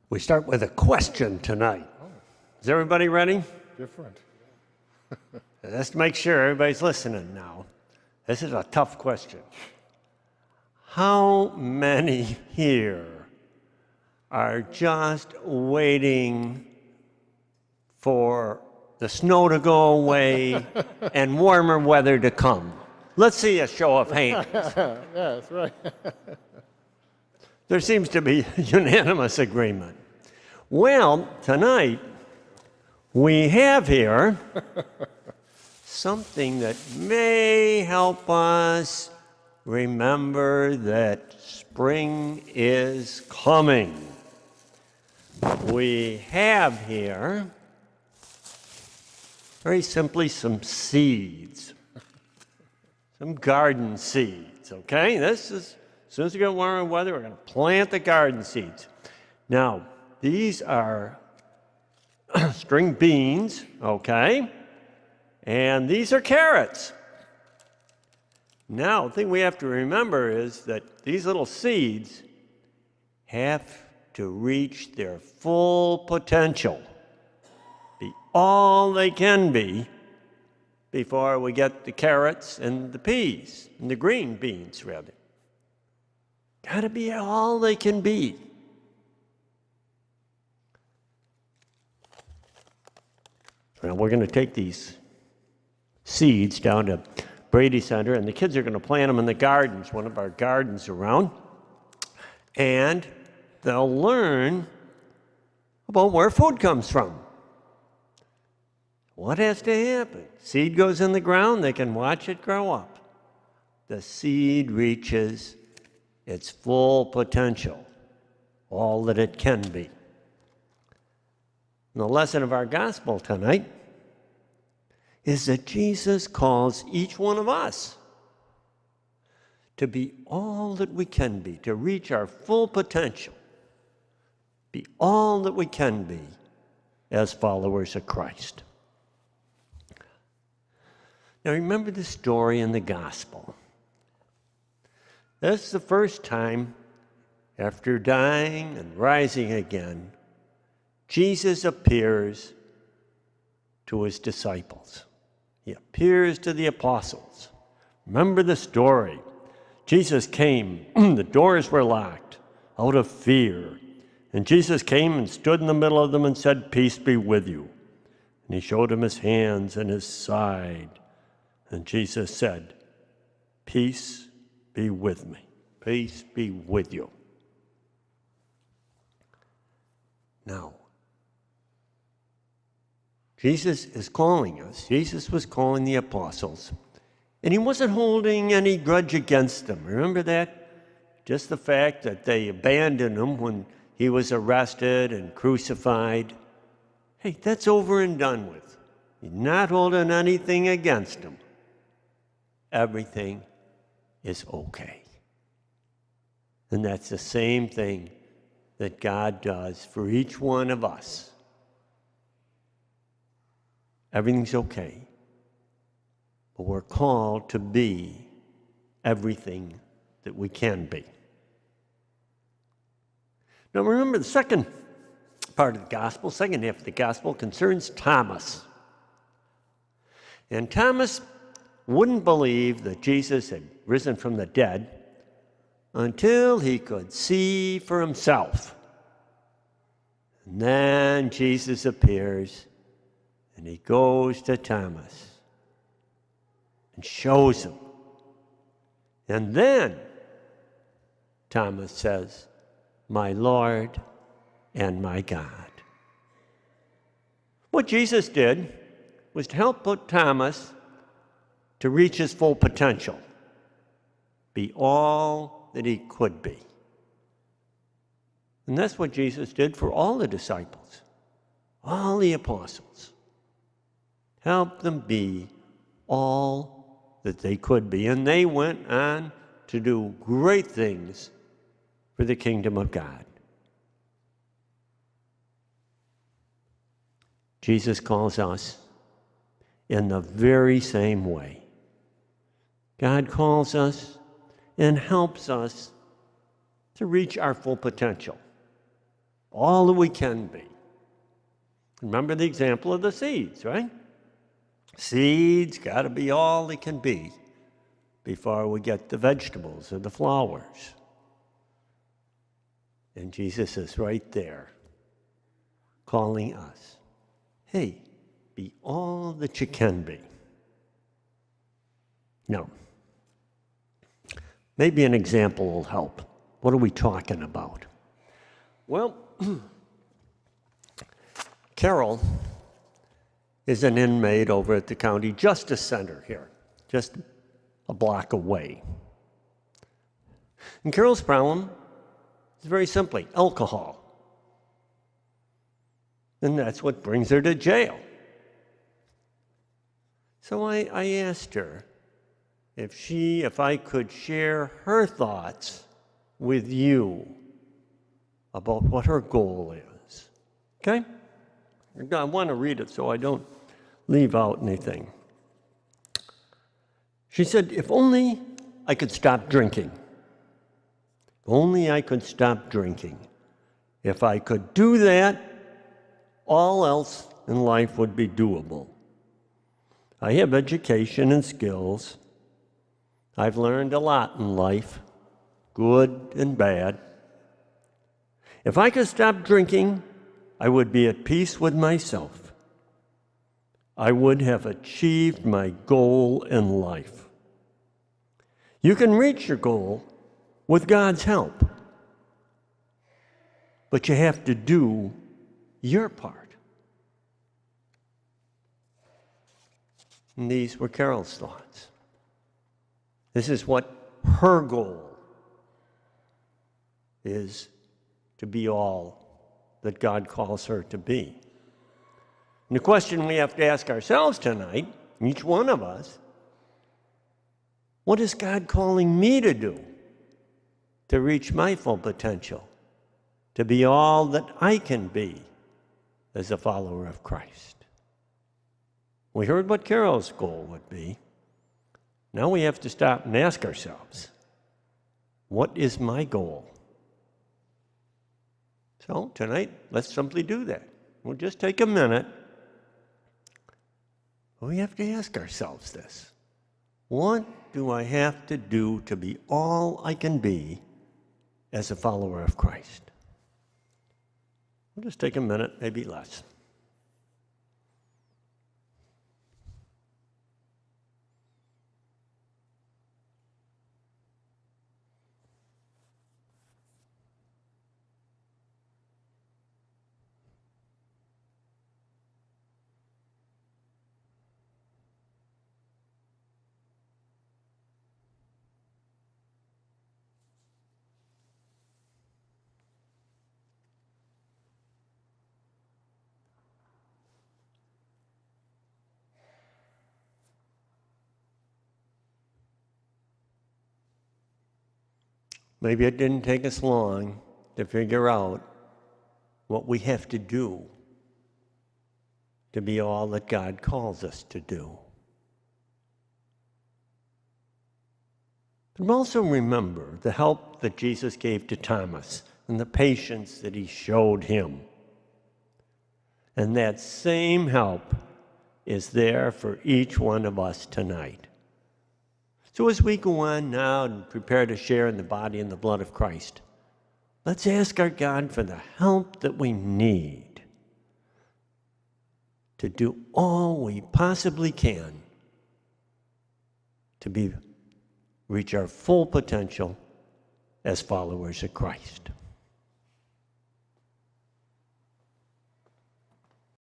We start with a question tonight. Is everybody ready? Different. Let's make sure everybody's listening now. This is a tough question. How many here are just waiting for the snow to go away and warmer weather to come? Let's see a show of hands. Yeah, that's right. There seems to be unanimous agreement. Well, tonight we have here something that may help us remember that spring is coming. We have here, very simply, some seeds, some garden seeds, okay? This is, as soon as we get warmer weather, we're going to plant the garden seeds. Now, these are string beans, okay? And these are carrots. Now, the thing we have to remember is that these little seeds have to reach their full potential, be all they can be, before we get the carrots and the peas, and the green beans, rather. Got to be all they can be. Well, we're going to take these seeds down to Brady Center, and the kids are going to plant them in the gardens, one of our gardens around, and they'll learn about where food comes from. What has to happen? Seed goes in the ground, they can watch it grow up. The seed reaches its full potential, all that it can be. And the lesson of our gospel tonight is that Jesus calls each one of us to be all that we can be, to reach our full potential, be all that we can be as followers of Christ. Now remember the story in the gospel. This is the first time after dying and rising again, Jesus appears to his disciples. He appears to the apostles. Remember the story. Jesus came, the doors were locked out of fear. And Jesus came and stood in the middle of them and said, "Peace be with you." And he showed them his hands and his side. And Jesus said, "Peace be with me. Peace be with you." Now, Jesus is calling us. Jesus was calling the apostles. And he wasn't holding any grudge against them. Remember that? Just the fact that they abandoned him when he was arrested and crucified. Hey, that's over and done with. He's not holding anything against them. Everything is okay. And that's the same thing that God does for each one of us. Everything's okay. But we're called to be everything that we can be. Now remember, the second part of the gospel, second half of the gospel, concerns Thomas. And Thomas wouldn't believe that Jesus had risen from the dead until he could see for himself. And then Jesus appears, and he goes to Thomas and shows him. And then Thomas says, "My Lord and my God." What Jesus did was to help put Thomas to reach his full potential, be all that he could be. And that's what Jesus did for all the disciples, all the apostles. Help them be all that they could be. And they went on to do great things for the kingdom of God. Jesus calls us in the very same way. God calls us and helps us to reach our full potential. all that we can be. Remember the example of the seeds, right? Seeds got to be all they can be before we get the vegetables or the flowers. And Jesus is right there calling us, hey, be all that you can be. Now, maybe an example will help. What are we talking about? Well, Carol is an inmate over at the County Justice Center here, just a block away. And Carol's problem is very simply alcohol. And that's what brings her to jail. So I asked her if I could share her thoughts with you about what her goal is. Okay? I want to read it so I don't leave out anything. She said, if only I could stop drinking. If only I could stop drinking. If I could do that, all else in life would be doable. I have education and skills. I've learned a lot in life, good and bad. If I could stop drinking, I would be at peace with myself. I would have achieved my goal in life. You can reach your goal with God's help, but you have to do your part. And these were Carol's thoughts. This is what her goal is, to be all that God calls her to be. And the question we have to ask ourselves tonight, each one of us, what is God calling me to do to reach my full potential, to be all that I can be as a follower of Christ? We heard what Carol's goal would be. Now we have to stop and ask ourselves, what is my goal? So tonight, let's simply do that. We'll just take a minute. We have to ask ourselves this. What do I have to do to be all I can be as a follower of Christ? We'll just take a minute, maybe less. Maybe it didn't take us long to figure out what we have to do to be all that God calls us to do. But also remember the help that Jesus gave to Thomas and the patience that he showed him. And that same help is there for each one of us tonight. So as we go on now and prepare to share in the body and the blood of Christ, let's ask our God for the help that we need to do all we possibly can to reach our full potential as followers of Christ.